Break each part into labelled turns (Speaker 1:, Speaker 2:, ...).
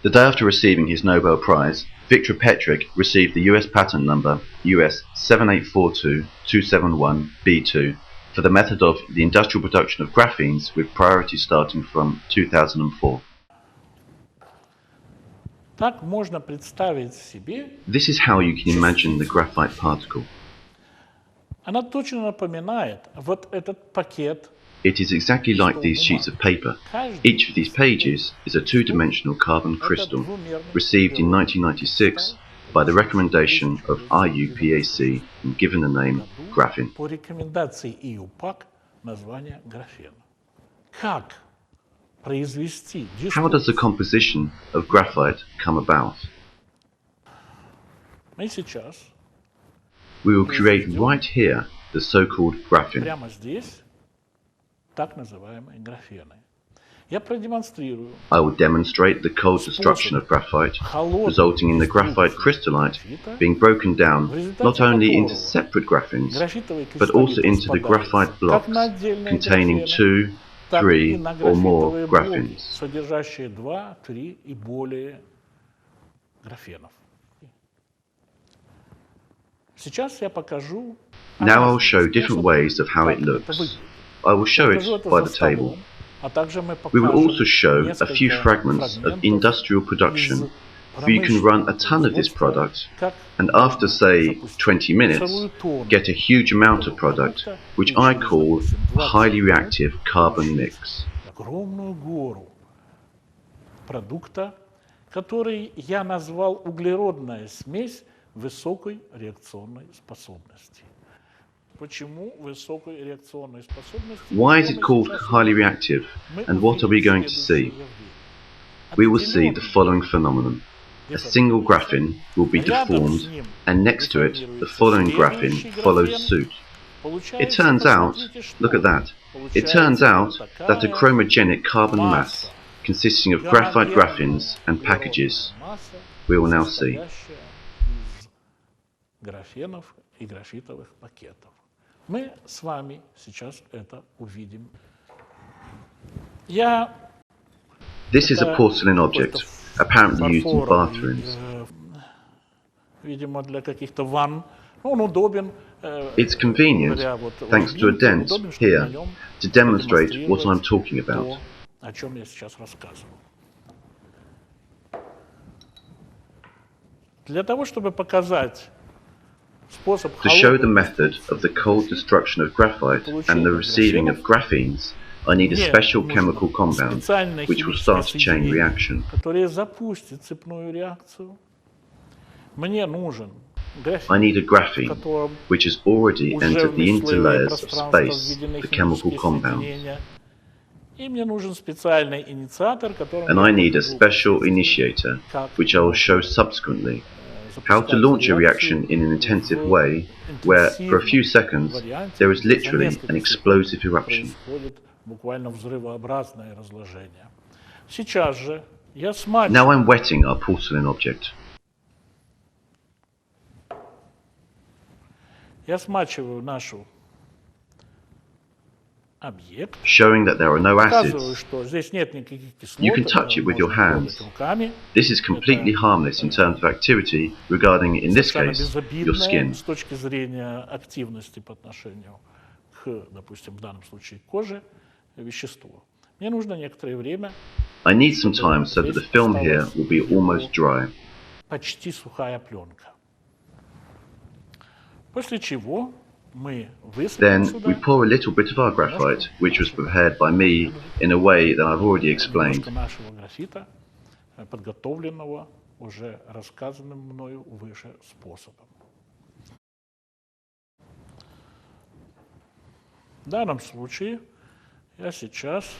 Speaker 1: The day after receiving his Nobel Prize, Victor Petrik received the US patent number US 7842271B2 for the method of the industrial production of graphenes with priority starting from 2004.
Speaker 2: Так можно представить себе.
Speaker 1: This is how you can imagine the graphite particle.
Speaker 2: Она точно напоминает вот этот пакет.
Speaker 1: It is exactly like these sheets of paper. Each of these pages is a two-dimensional carbon crystal received in 1996 by the recommendation of IUPAC and given the name graphene.
Speaker 2: По рекомендации ИЮПАК название графен. Как произвести?
Speaker 1: How does the composition of graphite come about?
Speaker 2: Мы сейчас
Speaker 1: We will create right here the so-called graphene.
Speaker 2: прямо здесь так называемые графены. Я продемонстрирую.
Speaker 1: I will demonstrate the cold destruction of graphite, resulting in the graphite crystallite being broken down not only into separate graphenes, but also into the graphite blocks containing 2, 3, or more graphenes.
Speaker 2: Содержащие 2, 3 и более графенов. Сейчас я покажу.
Speaker 1: Now I will show different ways of how it looks. I will show it by the table. We will also show a few fragments of industrial production, where you can run a ton of this product, and after, say, 20 minutes, get a huge amount of product, which I call a highly reactive carbon mix.
Speaker 2: Огромную гору продукта, который я назвал углеродная смесь высокой реакционной способности.
Speaker 1: Why is it called highly reactive, and what are we going to see? We will see the following phenomenon. A single graphene will be deformed, and next to it, the following graphene follows suit. It turns out, look at that, it turns out that a chromogenic carbon mass, consisting of graphite graphenes and packages, we will now see.
Speaker 2: Мы с вами сейчас это увидим.
Speaker 1: This is a porcelain object, apparently used in bathrooms.
Speaker 2: Видимо, для каких-то ванн. Он удобен.
Speaker 1: It's convenient, thanks to a dent here, to demonstrate what I'm talking about.
Speaker 2: О чем я сейчас рассказывал. Для того, чтобы показать
Speaker 1: To show the method of the cold destruction of graphite and the receiving of graphenes, I need a special chemical compound, which will start a chain reaction. I need a graphene, which has already entered the interlayers of space, the chemical compounds. And I need a special initiator, which I will show subsequently. How to launch a reaction in an intensive way, where, for a few seconds, there is literally an explosive eruption. Now I'm wetting our porcelain object. Showing that there are no acids. You can touch it with your hands. This is completely harmless in terms of activity regarding, in this case, your skin. I need some time so that the film here will be almost dry. Then we pour a little bit of our graphite, which was prepared by me in a way that I've already explained.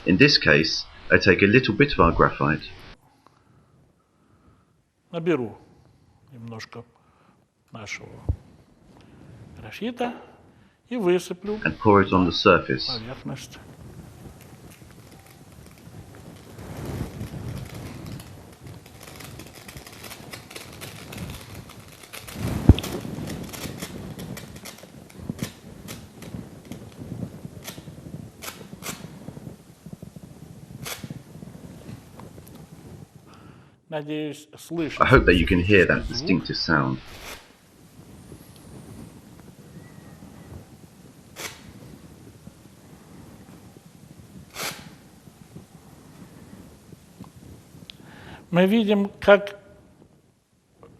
Speaker 1: In this case, I take a little bit of our graphite.
Speaker 2: Наберу немножко нашего графита.
Speaker 1: And pour it on the surface.
Speaker 2: Надеюсь, слышно.
Speaker 1: I hope that you can hear that distinctive sound.
Speaker 2: Мы видим, как,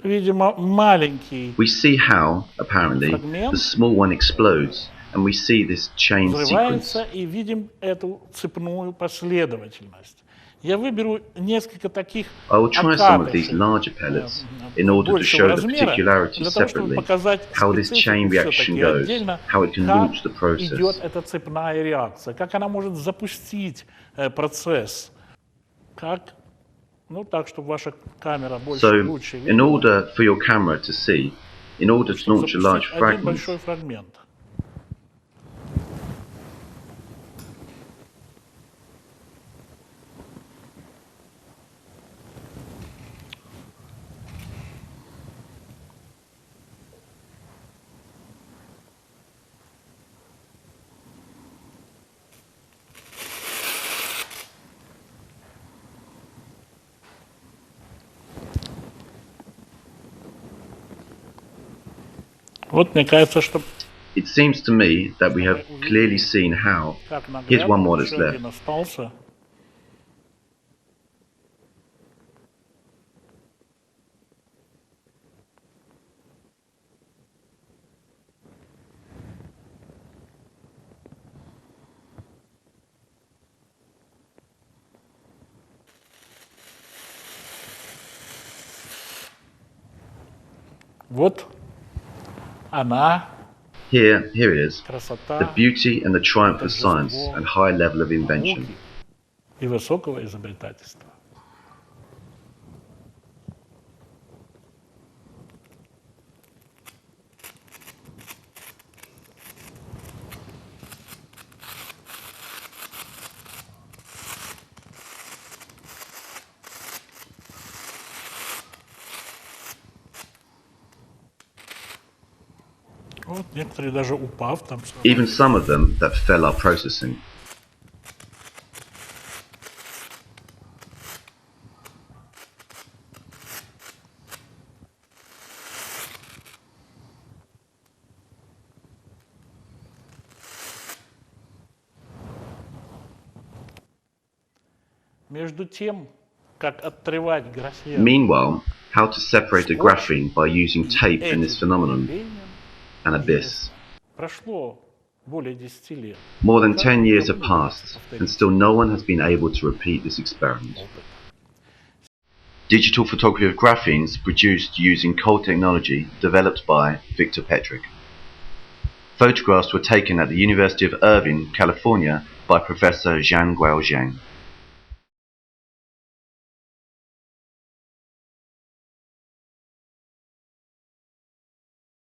Speaker 2: видимо, маленький
Speaker 1: We see how, apparently, the small one explodes, and we see this chain
Speaker 2: взрывается,
Speaker 1: sequence.
Speaker 2: и видим эту цепную последовательность. Я выберу несколько таких
Speaker 1: I will try some of these
Speaker 2: окатышей,
Speaker 1: larger pellets in order to
Speaker 2: большего
Speaker 1: show the
Speaker 2: размера,
Speaker 1: particularities
Speaker 2: для того, чтобы
Speaker 1: separately,
Speaker 2: показать
Speaker 1: how this chain
Speaker 2: специфику
Speaker 1: reaction
Speaker 2: все-таки
Speaker 1: goes,
Speaker 2: отдельно,
Speaker 1: how it can
Speaker 2: как
Speaker 1: launch the
Speaker 2: идет
Speaker 1: process.
Speaker 2: эта цепная реакция, как она может запустить процесс, как, ну так, чтобы ваша камера больше
Speaker 1: So,
Speaker 2: лучше
Speaker 1: in
Speaker 2: видела,
Speaker 1: order for your camera to see, in order to
Speaker 2: чтобы
Speaker 1: launch a large
Speaker 2: запустить один
Speaker 1: fragment,
Speaker 2: большой фрагмент. Вот мне кажется, что
Speaker 1: it seems to me that we have clearly seen how.
Speaker 2: как
Speaker 1: Here's one more
Speaker 2: наглядно
Speaker 1: that's
Speaker 2: еще
Speaker 1: left.
Speaker 2: один остался. Вот она,
Speaker 1: Here it is, the
Speaker 2: красота
Speaker 1: beauty and the triumph of science and high level of invention.
Speaker 2: науки и высокого изобретательства. Вот некоторые даже упав там.
Speaker 1: Even some of them that fell are processing.
Speaker 2: Между тем, как отрывать графен
Speaker 1: Meanwhile, how to separate a graphene by using tape in this phenomenon, an abyss.
Speaker 2: прошло более 10 лет.
Speaker 1: More than 10 years have passed, and still no one has been able to repeat this experiment. Digital photography of graphenes produced using cold technology developed by Victor Petrik. Photographs were taken at the University of Irvine, California by Professor Zhang Guozhang.